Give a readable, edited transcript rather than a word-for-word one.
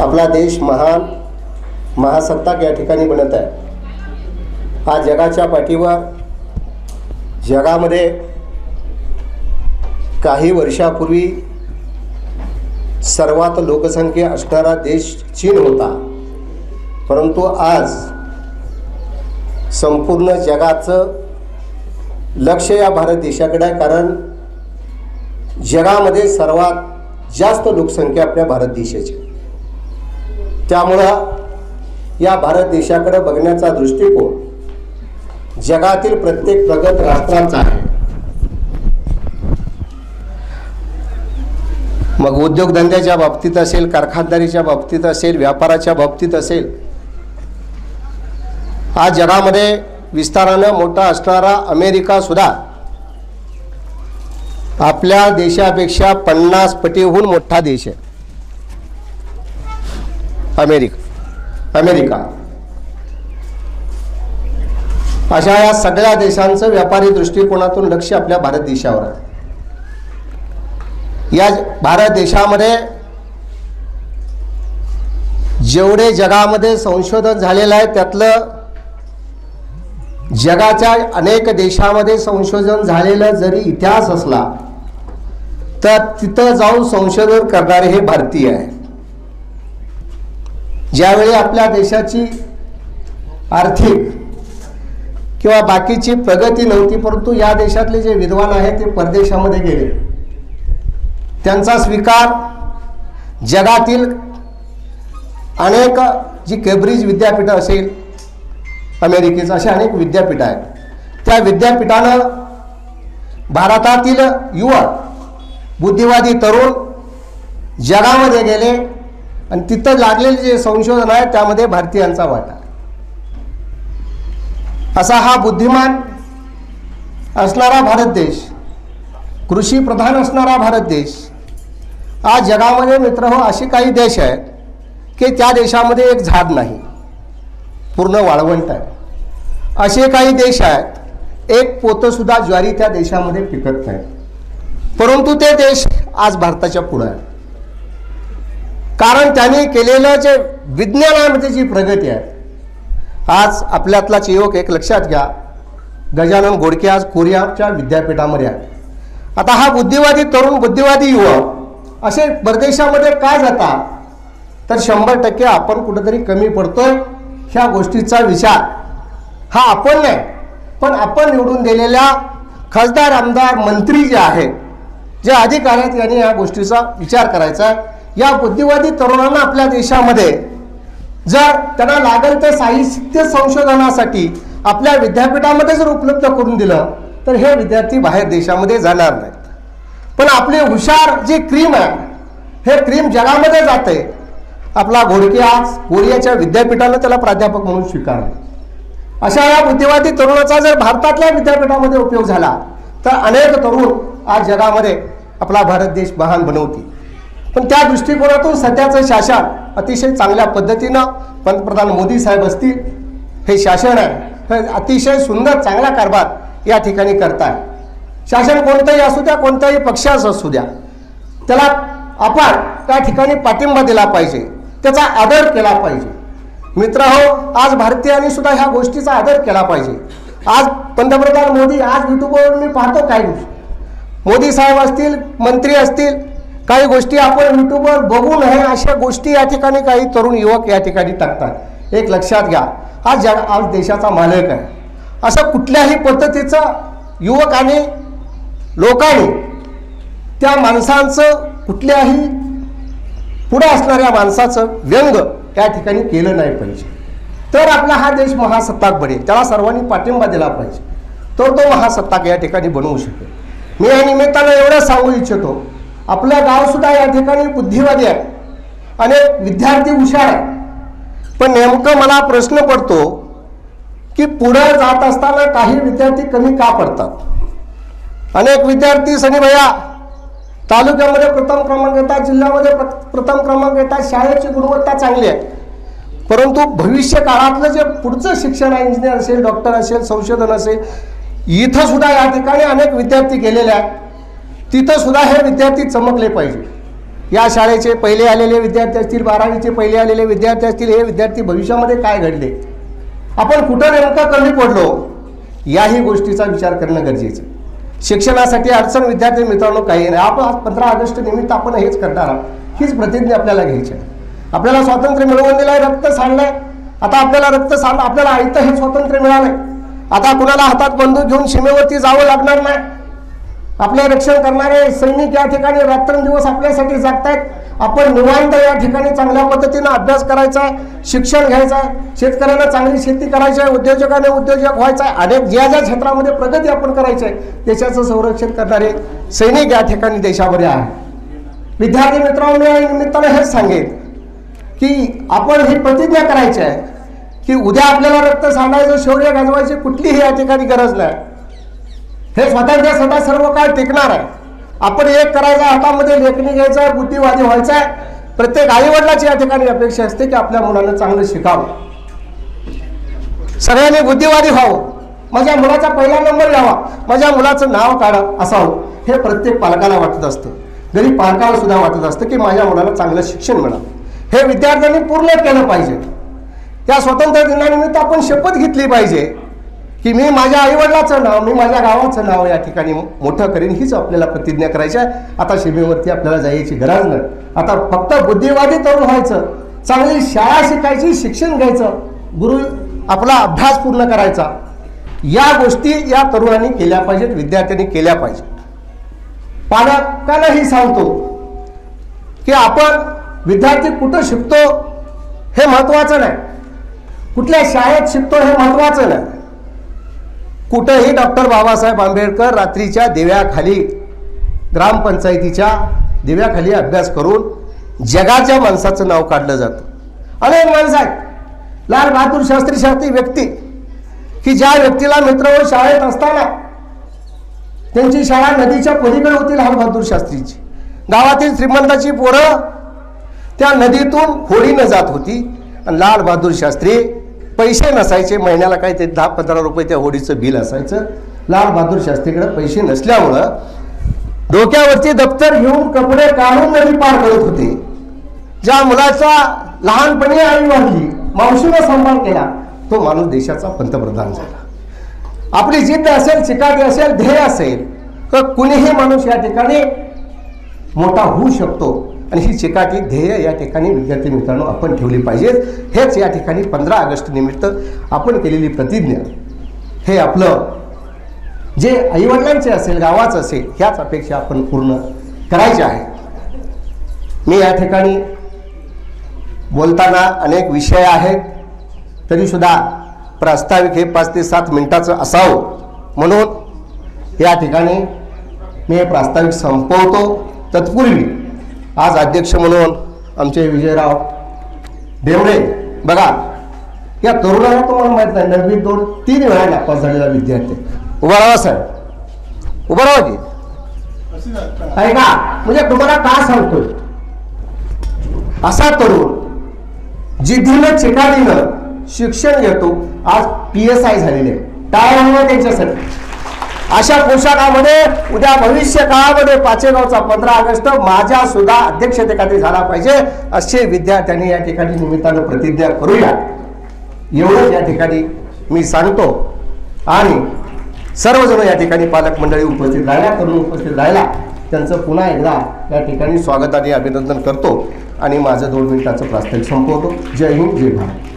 आपला देश महान महासत्ताक या ठिकाणी बनत आहे। आज जगाच्या पाठीवर जगामध्ये काही वर्षापूर्वी सर्वात लोकसंख्या असणारा देश चीन होता, परंतु आज संपूर्ण जगाचं लक्ष या भारत देशाकडे आहे, कारण जगामध्ये सर्वात जास्त लोकसंख्या आपल्या भारत देशाची। त्यामुळं या भारत देशाकडे बघण्याचा दृष्टिकोन जगातील प्रत्येक प्रगत राष्ट्रांचा आहे। मग उद्योगधंद्याच्या बाबतीत असेल, कारखानदारीच्या बाबतीत असेल, व्यापाराच्या बाबतीत असेल, आज जगामध्ये विस्तारानं मोठा असणारा अमेरिका सुद्धा आपल्या देशापेक्षा 50 पटीहून मोठा देश आहे। अमेरिका अशा या सगळ्या देशांचं व्यापारी दृष्टिकोनातून लक्ष आपल्या भारत देशावर आहे। या भारत देशामध्ये जेवढे जगामध्ये संशोधन झालेलं आहे त्यातलं जगाच्या अनेक देशामध्ये संशोधन झालेला जरी इतिहास असला तर तिथं जाऊन संशोधन करणारे हे भारतीय आहे। ज्यावेळी आपल्या देशाची आर्थिक किंवा बाकीची प्रगती नव्हती, परंतु या देशातले जे विद्वान आहेत ते परदेशामध्ये गेले, त्यांचा स्वीकार जगातील अनेक जी केम्ब्रिज विद्यापीठ असेल, अमेरिकेचं असे अनेक विद्यापीठ आहेत, त्या विद्यापीठानं भारतातील युवक बुद्धिवादी तरुण जगामध्ये गेले आणि तिथं लागलेले जे संशोधन आहे त्यामध्ये भारतीयांचा वाटा। असा हा बुद्धिमान असणारा भारत देश, कृषी प्रधान असणारा भारत देश, आज जगामध्ये मित्रहो असे काही देश आहेत की त्या देशामध्ये एक झाड नाही, पूर्ण वाळवंट आहे। असे काही देश आहेत एक पोतंसुद्धा ज्वारी त्या देशामध्ये पिकत नाही, परंतु ते देश आज भारताच्या पुढे आहे, कारण त्यांनी केलेलं जे विज्ञानामध्ये जी प्रगती आहे। आज आपल्यातलाच युवक एक लक्षात घ्या, गजानन घोडके आज कोरियाच्या विद्यापीठामध्ये आहे। आता हा बुद्धिवादी तरुण बुद्धिवादी युवक असे परदेशामध्ये काय जातात तर 100% आपण कुठेतरी कमी पडतोय। ह्या गोष्टीचा विचार हा आपण नाही, पण आपण निवडून दिलेल्या खासदार आमदार मंत्री जे आहेत, जे अधिकारी आहेत, यांनी या गोष्टीचा विचार करायचा। या बुद्धिवादी तरुणांना आपल्या देशामध्ये जर त्यांना लागेल ते साहित्य संशोधनासाठी आपल्या विद्यापीठामध्ये जर उपलब्ध करून दिलं तर हे विद्यार्थी बाहेर देशामध्ये जाणार नाहीत। पण आपली हुशार जी क्रीम आहे, हे क्रीम जगामध्ये जाते। आपला घोडके आज कोरियाच्या विद्यापीठानं त्याला प्राध्यापक म्हणून स्वीकारले। अशा या बुद्धिवादी तरुणाचा जर भारतातल्या विद्यापीठामध्ये उपयोग झाला तर अनेक तरुण आज जगामध्ये आपला भारत देश महान बनवतील। पण त्या दृष्टिकोनातून सध्याचं शासन अतिशय चांगल्या पद्धतीनं पंतप्रधान मोदी साहेब असतील, हे शासन आहे, हे अतिशय सुंदर चांगला कारभार या ठिकाणी करताय। शासन कोणतंही असू द्या, कोणत्याही पक्षाचं असू द्या, त्याला आपण त्या ठिकाणी पाठिंबा दिला पाहिजे, त्याचा आदर केला पाहिजे। मित्रहो, आज भारतीयांनी सुद्धा ह्या गोष्टीचा आदर केला पाहिजे। आज पंतप्रधान मोदी, आज युट्यूबवर मी पाहतो काही मोदी साहेब असतील, मंत्री असतील, काही गोष्टी आपण युट्यूबवर बघू नये अशा गोष्टी या ठिकाणी काही तरुण युवक या ठिकाणी टाकतात। एक लक्षात घ्या, आज देशाचा मालक आहे, असं कुठल्याही पद्धतीचं युवकांनी लोकांनी त्या माणसांचं, कुठल्याही पुढे असणाऱ्या माणसाचं व्यंग त्या ठिकाणी केलं नाही पाहिजे। तर आपला हा देश महासत्ताक बनेल, त्याला सर्वांनी पाठिंबा दिला पाहिजे, तर तो महासत्ताक या ठिकाणी बनवू शकेल। मी या निमित्तानं एवढं सांगू इच्छितो, आपलं गाव सुद्धा या ठिकाणी बुद्धिवादी आहे, अनेक विद्यार्थी हुशार आहे, पण नेमकं मला प्रश्न पडतो की पुढे जात असताना काही विद्यार्थी कमी का पडतात। अनेक विद्यार्थी सनी भैया तालुक्यामध्ये प्रथम क्रमांक येतात, जिल्ह्यामध्ये प्रथम क्रमांक येतात, शाळेची गुणवत्ता चांगली आहे, परंतु भविष्य काळातलं जे पुढचं शिक्षण आहे, इंजिनियर असेल, डॉक्टर असेल, संशोधन असेल, इथं सुद्धा या ठिकाणी अनेक विद्यार्थी गेलेले आहेत, तिथं सुद्धा हे विद्यार्थी चमकले पाहिजे। या शाळेचे पहिले आलेले विद्यार्थी असतील, 12वीचे पहिले आलेले विद्यार्थी असतील, हे विद्यार्थी भविष्यामध्ये काय घडले, आपण कुठं नेमकं कमी पडलो, याही गोष्टीचा विचार करणं गरजेचं. शिक्षणासाठी अडचण विद्यार्थी मित्रांनो काही नाही. आपण आज 15 ऑगस्ट निमित्त आपण हेच करणार आहोत, हीच प्रतिज्ञा आपल्याला घ्यायची आहे. आपल्याला स्वातंत्र्य मिळवून दिलंय, रक्त सांडलंय, आता आपल्याला रक्त सांड, आपल्याला आयतं हे स्वातंत्र्य मिळालंय. आता कुणाला हातात बंदूक घेऊन सीमेवरती जावं लागणार नाही. आपले रक्षण करणारे सैनिक या ठिकाणी रात्रंदिवस आपल्यासाठी जागतायत. आपण निवांत या ठिकाणी चांगल्या पद्धतीनं अभ्यास करायचा आहे, शिक्षण घ्यायचं आहे, शेतकऱ्यांना चांगली शेती करायची आहे, उद्योजकांना उद्योजक व्हायचा आहे, अनेक ज्या ज्या क्षेत्रामध्ये प्रगती आपण करायची आहे देशाचं संरक्षण करणारे सैनिक या ठिकाणी देशामध्ये आहे. विद्यार्थी मित्रांनो, मी या निमित्तानं हेच सांगेन की आपण ही प्रतिज्ञा करायची आहे की उद्या आपल्याला रक्त सांडायचं, शौर्य गाजवायची कुठलीही या ठिकाणी गरज नाही. हे स्वातंत्र्य सदा सर्व काळ टिकणार आहे. आपण एक करायचं, हातामध्ये लेखणी घ्यायचं आहे, बुद्धिवादी व्हायचं आहे. प्रत्येक आईवडिलाची या ठिकाणी अपेक्षा असते की आपल्या मुलांना चांगलं शिकावं, सगळ्यांनी बुद्धिवादी व्हावं, माझ्या मुलाचा पहिला नंबर यावा, माझ्या मुलाचं नाव असावं, हे प्रत्येक पालकाला वाटत असतं. गरीब पालकाला सुद्धा वाटत असतं की माझ्या मुलाला चांगलं शिक्षण मिळावं. हे विद्यार्थ्यांनी पूर्ण केलं पाहिजे. त्या स्वातंत्र्य दिनानिमित्त आपण शपथ घेतली पाहिजे की मी माझ्या आईवडिलाचं नाव, मी माझ्या गावाचं नाव या ठिकाणी मोठं करीन, हीच आपल्याला प्रतिज्ञा करायची आहे. आता सीमेवरती आपल्याला जायची गरज नाही. आता फक्त बुद्धिवादी तरुण व्हायचं, चांगली शाळा शिकायची, शिक्षण घ्यायचं, गुरु आपला अभ्यास पूर्ण करायचा. या गोष्टी या तरुणांनी केल्या पाहिजेत, विद्यार्थ्यांनी केल्या पाहिजेत. पालकांनाही सांगतो की आपण विद्यार्थी कुठं शिकतो हे महत्त्वाचं नाही, कुठल्या शाळेत शिकतो हे महत्त्वाचं नाही. कुठंही डॉक्टर बाबासाहेब आंबेडकर रात्रीच्या दिव्याखाली, ग्रामपंचायतीच्या दिव्याखाली अभ्यास करून जगाच्या माणसाचं नाव काढलं जातं. अनेक माणसं आहेत, लाल बहादूर शास्त्री सारखी व्यक्ती की ज्या व्यक्तीला मित्र शाळेत असताना त्यांची शाळा नदीच्या पलीकडे होती, लाल बहादूर शास्त्रीची. गावातील श्रीमंताची पोरं त्या नदीतून होडीनं जात होती आणि लाल बहादूर शास्त्री, पैसे नसायचे, महिन्याला काही ते 10-15 रुपये त्या होडीचं बिल असायचं. लाल बहादूर शास्त्रीकडे पैसे नसल्यामुळं डोक्यावरची दप्तर घेऊन कपडे काढून नदी पार करत होते. ज्या मुलाचा लहानपणी आई वाढली, मावशीनं सांभाळ केला, तो माणूस देशाचा पंतप्रधान झाला. आपली जिद्द असेल, चिकाटी असेल, ध्येय असेल तर कुणीही माणूस या ठिकाणी मोठा होऊ शकतो. आणि ही चिकाटी, ध्येय या ठिकाणी विद्यार्थी मित्रांनो आपण ठेवली पाहिजेत. हेच या ठिकाणी 15 ऑगस्ट निमित्त आपण केलेली प्रतिज्ञा, हे आपलं जे आईवडिलांचे असेल, गावाचं असेल, ह्याच अपेक्षा आपण पूर्ण करायच्या आहे. मी या ठिकाणी बोलताना अनेक विषय आहेत, तरीसुद्धा प्रास्ताविक हे 5 ते 7 मिनिटाचं असावं म्हणून या ठिकाणी मी हे प्रास्ताविक संपवतो. तत्पूर्वी आज अध्यक्ष म्हणून आमचे विजयराव डेमळे, बघा या तरुणाला तुम्हाला माहित नाही, 9वी 2-3 वेळा नापास झालेला विद्यार्थी. उभा राहा साहेब, उभा राहा की आहे का, म्हणजे तुम्हाला का सांगतोय, असा तरुण जिद्दीनं चिकाटीनं शिक्षण घेतो, आज PSI झालेले. टाळ्या त्यांच्यासाठी. अशा पोशाखामध्ये उद्या भविष्य काळामध्ये पाचेगावचा 15 ऑगस्ट माझ्या सुद्धा अध्यक्षतेखाली झाला पाहिजे, असे विद्यार्थ्यांनी या ठिकाणी निमित्तानं प्रतिज्ञा करूया, एवढंच या ठिकाणी मी सांगतो. आणि सर्वजण या ठिकाणी पालक मंडळी उपस्थित राहिल्या, तरुण उपस्थित राहिला, त्यांचं पुन्हा एकदा या ठिकाणी स्वागत आणि अभिनंदन करतो आणि माझं 2 मिनिटाचं प्रास्ताविक संपवतो. जय हिंद, जय भारत.